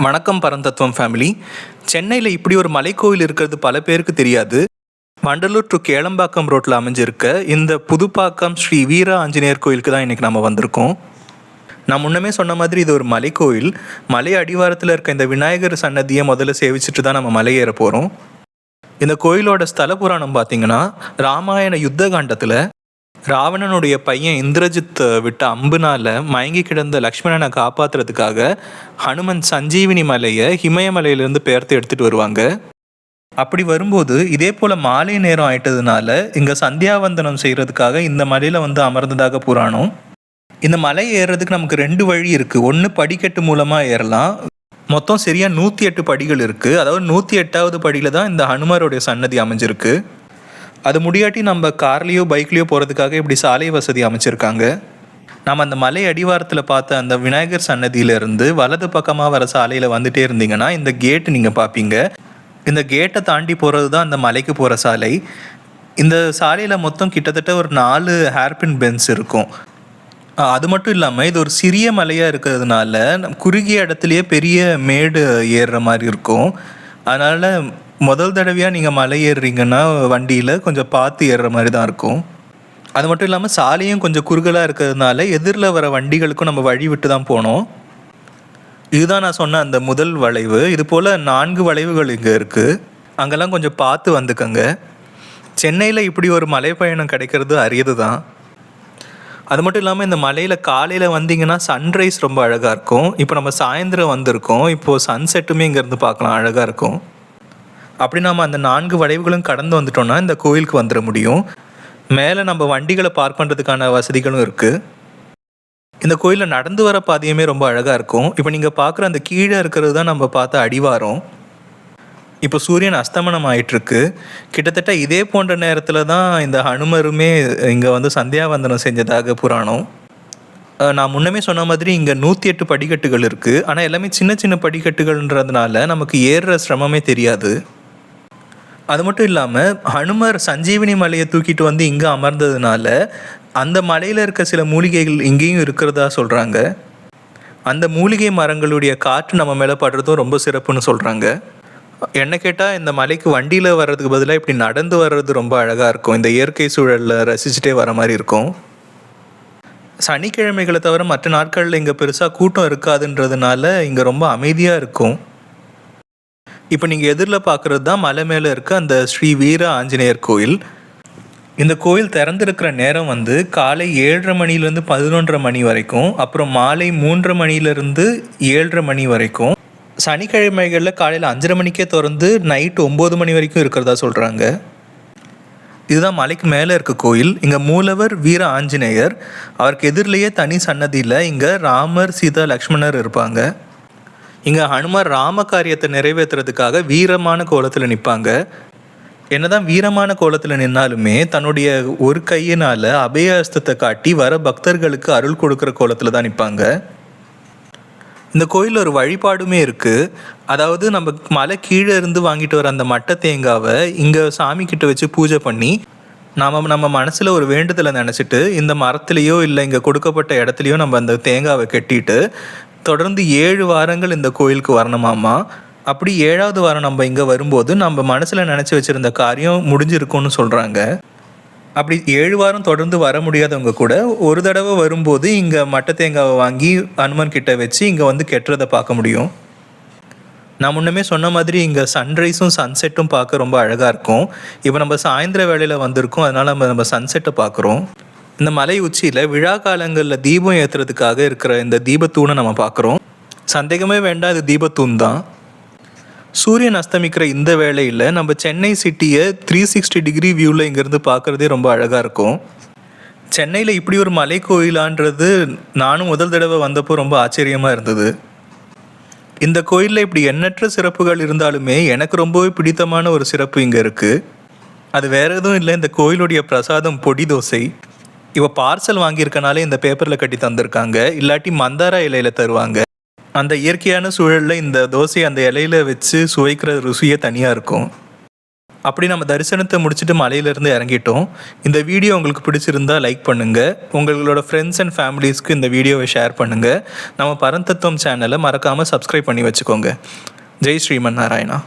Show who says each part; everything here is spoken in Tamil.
Speaker 1: வணக்கம் பரந்தத்துவம் ஃபேமிலி. சென்னையில் இப்படி ஒரு மலைக்கோவில் இருக்கிறது பல பேருக்கு தெரியாது. வண்டலூர் டு கேளம்பாக்கம் ரோட்டில் அமைஞ்சிருக்க இந்த புதுப்பாக்கம் ஸ்ரீ வீர ஆஞ்சநேயர் கோயிலுக்கு தான் இன்றைக்கி நம்ம வந்திருக்கோம். நான் முன்னமே சொன்ன மாதிரி இது ஒரு மலைக்கோவில். மலை அடிவாரத்தில் இருக்க இந்த விநாயகர் சன்னதியை முதல்ல சேவிச்சுட்டு தான் நம்ம மலை ஏற போகிறோம். இந்த கோயிலோட ஸ்தல புராணம் பார்த்திங்கன்னா, ராமாயண யுத்த காண்டத்தில் ராவணனுடைய பையன் இந்திரஜித் விட்ட அம்புனால மயங்கி கிடந்த லக்ஷ்மணனை காப்பாற்றுறதுக்காக ஹனுமன் சஞ்சீவினி மலையை ஹிமயமலையிலேருந்து பெயர்த்து எடுத்துகிட்டு வருவாங்க. அப்படி வரும்போது இதே போல் மாலை நேரம் ஆயிட்டதுனால இங்கே சந்தியாவந்தனம் செய்கிறதுக்காக இந்த மலையில் வந்து அமர்ந்ததாக புராணம். இந்த மலை ஏறுறதுக்கு நமக்கு 2 வழி இருக்குது. ஒன்று படிக்கட்டு மூலமாக ஏறலாம். மொத்தம் சரியாக 108 படிகள் இருக்குது. அதாவது 108வது படியில் தான் இந்த ஹனுமருடைய சன்னதி அமைஞ்சிருக்கு. அது முடியாட்டி நம்ம கார்லேயோ பைக்லேயோ போகிறதுக்காக இப்படி சாலை வசதி அமைச்சிருக்காங்க. நம்ம அந்த மலை அடிவாரத்தில் பார்த்த அந்த விநாயகர் சன்னதியிலேருந்து வலது பக்கமாக வர சாலையில் வந்துட்டே இருந்தீங்கன்னா இந்த கேட்டு நீங்கள் பார்ப்பீங்க. இந்த கேட்டை தாண்டி போகிறது தான் அந்த மலைக்கு போகிற சாலை. இந்த சாலையில் மொத்தம் கிட்டத்தட்ட ஒரு 4 ஹேர்பின் பென்ஸ் இருக்கும். அது மட்டும் இல்லாமல் இது ஒரு சிறிய மலையாக இருக்கிறதுனால குறுகிய இடத்துலையே பெரிய மேடு ஏறுற மாதிரி இருக்கும். அதனால் முதல் தடவையாக நீங்கள் மலை ஏறுறீங்கன்னா வண்டியில் கொஞ்சம் பார்த்து ஏறுற மாதிரி தான் இருக்கும். அது மட்டும் இல்லாமல் சாலையும் கொஞ்சம் குறுகலாக இருக்கிறதுனால எதிரில் வர வண்டிகளுக்கும் நம்ம வழி விட்டு தான் போனோம். இதுதான் நான் சொன்ன அந்த முதல் வளைவு. இது போல் 4 வளைவுகள் இங்கே இருக்குது. அங்கெல்லாம் கொஞ்சம் பார்த்து வந்துக்கங்க. சென்னையில் இப்படி ஒரு மலை பயணம் கிடைக்கிறது அரியது தான். அது மட்டும் இல்லாமல் இந்த மலையில் காலையில் வந்தீங்கன்னா சன்ரைஸ் ரொம்ப அழகாக இருக்கும். இப்போ நம்ம சாயந்தரம் வந்திருக்கோம். இப்போது சன்செட்டுமே இங்கேருந்து பார்க்கலாம், அழகாக இருக்கும். அப்படி நாம் அந்த 4 வளைவுகளும் கடந்து வந்துட்டோம்னா இந்த கோயிலுக்கு வந்துட முடியும். மேலே நம்ம வண்டிகளை பார்க் பண்ணுறதுக்கான வசதிகளும் இருக்குது. இந்த கோயிலில் நடந்து வர பாதையுமே ரொம்ப அழகாக இருக்கும். இப்போ நீங்கள் பார்க்குற அந்த கீழே இருக்கிறது தான் நம்ம பார்த்த அடிவாரம். இப்போ சூரியன் அஸ்தமனம் ஆயிட்டுருக்கு. கிட்டத்தட்ட இதே போன்ற நேரத்தில் தான் இந்த ஹனுமருமே இங்கே வந்து சந்தியாவந்தனம் செஞ்சதாக புராணம். நான் முன்னமே சொன்ன மாதிரி இங்கே 108 படிக்கட்டுகள் இருக்குது. ஆனால் எல்லாமே சின்ன சின்ன படிக்கட்டுகள்ன்றதுனால நமக்கு ஏறுற சிரமமே தெரியாது. அது மட்டும் இல்லாமல் ஹனுமர் சஞ்சீவினி மலையை தூக்கிட்டு வந்து இங்கே அமர்ந்ததுனால அந்த மலையில் இருக்க சில மூலிகைகள் இங்கேயும் இருக்கிறதா சொல்கிறாங்க. அந்த மூலிகை மரங்களுடைய காற்று நம்ம மேலே படுறதும் ரொம்ப சிறப்புன்னு சொல்கிறாங்க. என்ன கேட்டால் இந்த மலைக்கு வண்டியில் வர்றதுக்கு பதிலாக இப்படி நடந்து வர்றது ரொம்ப அழகாக இருக்கும். இந்த இயற்கை சூழலில் ரசிச்சுட்டே வர மாதிரி இருக்கும். சனிக்கிழமைகளை தவிர மற்ற நாட்களில் இங்கே பெருசாக கூட்டம் இருக்காதுன்றதுனால இங்கே ரொம்ப அமைதியாக இருக்கும். இப்போ நீங்கள் எதிரில் பார்க்குறது தான் மலை மேலே இருக்க அந்த ஸ்ரீ வீர ஆஞ்சநேயர் கோயில். இந்த கோயில் திறந்திருக்கிற நேரம் வந்து காலை 7:30 மணிலேருந்து 11:30 மணி வரைக்கும், அப்புறம் மாலை 3:30 மணிலேருந்து 7:30 மணி வரைக்கும். சனிக்கிழமைகளில் காலையில் 5:30 மணிக்கே திறந்து நைட்டு 9 மணி வரைக்கும் இருக்கிறதா சொல்கிறாங்க. இதுதான் மலைக்கு மேலே இருக்க கோயில். இங்கே மூலவர் வீர ஆஞ்சநேயர். அவருக்கு எதிரிலேயே தனி சன்னதியில் இங்கே ராமர், சீதா, லக்ஷ்மணர் இருப்பாங்க. இங்கே ஹனுமார் ராம காரியத்தை நிறைவேற்றுறதுக்காக வீரமான கோலத்தில் நிற்பாங்க. என்னதான் வீரமான கோலத்தில் நின்னாலுமே தன்னுடைய ஒரு கையினால் அபயஹஸ்தத்தை காட்டி வர பக்தர்களுக்கு அருள் கொடுக்குற கோலத்தில் தான் நிற்பாங்க. இந்த கோயிலில் ஒரு வழிபாடுமே இருக்குது. அதாவது நம்ம மலை கீழே இருந்து வாங்கிட்டு வர அந்த மட்டை தேங்காவை இங்கே சாமி கிட்ட வச்சு பூஜை பண்ணி நம்ம மனசில் ஒரு வேண்டுதலை நினச்சிட்டு இந்த மரத்துலேயோ இல்லை இங்கே கொடுக்கப்பட்ட இடத்துலையோ நம்ம அந்த தேங்காவை கட்டிட்டு தொடர்ந்து 7 வாரங்கள் இந்த கோயிலுக்கு வரணுமாமா. அப்படி 7வது வாரம் நம்ம இங்கே வரும்போது நம்ம மனசில் நினச்சி வச்சுருந்த காரியம் முடிஞ்சிருக்கும்னு சொல்கிறாங்க. அப்படி 7 வாரம் தொடர்ந்து வர முடியாதவங்க கூட ஒரு தடவை வரும்போது இங்கே மட்டை தேங்காவை வாங்கி ஹனுமன் கிட்ட வச்சு இங்கே வந்து கெட்டுறதை பார்க்க முடியும். நான் முன்னமே சொன்ன மாதிரி இங்கே சன்ரைஸும் சன்செட்டும் பார்க்க ரொம்ப அழகாக இருக்கும். இப்போ நம்ம சாயந்தர வேளையில் வந்திருக்கோம், அதனால் நம்ம சன்செட்டை பார்க்குறோம். இந்த மலை உச்சியில் விழா காலங்களில் தீபம் ஏற்றுறதுக்காக இருக்கிற இந்த தீபத்தூணை நம்ம பார்க்குறோம். சந்தேகமே வேண்டாம், இது தீபத்தூண் தான். சூரியன் அஸ்தமிக்கிற இந்த வேளையில் நம்ம சென்னை சிட்டியை 360 டிகிரி வியூவில் இங்கேருந்து பார்க்குறதே ரொம்ப அழகாக இருக்கும். சென்னையில் இப்படி ஒரு மலை கோயிலான்றது நானும் முதல் தடவை வந்தப்போ ரொம்ப ஆச்சரியமாக இருந்தது. இந்த கோயிலில் இப்படி எண்ணற்ற சிறப்புகள் இருந்தாலுமே எனக்கு ரொம்பவே பிடித்தமான ஒரு சிறப்பு இங்கே இருக்குது. அது வேறு எதுவும் இல்லை, இந்த கோயிலுடைய பிரசாதம் பொடி தோசை. இப்போ பார்சல் வாங்கியிருக்கனாலே இந்த பேப்பரில் கட்டி தந்திருக்காங்க. இல்லாட்டி மந்தாரா இலையில் தருவாங்க. அந்த இயற்கையான சூழலில் இந்த தோசையை அந்த இலையில் வச்சு சுவைக்கிற ருசியே தனியாக இருக்கும். அப்படி நம்ம தரிசனத்தை முடிச்சுட்டு மலையிலேருந்து இறங்கிட்டோம். இந்த வீடியோ உங்களுக்கு பிடிச்சிருந்தா லைக் பண்ணுங்கள். உங்களோட ஃப்ரெண்ட்ஸ் அண்ட் ஃபேமிலிஸ்க்கு இந்த வீடியோவை ஷேர் பண்ணுங்கள். நம்ம பரந்தத்துவம் சேனலை மறக்காமல் சப்ஸ்கிரைப் பண்ணி வச்சுக்கோங்க. ஜெய் ஸ்ரீமன் நாராயணா.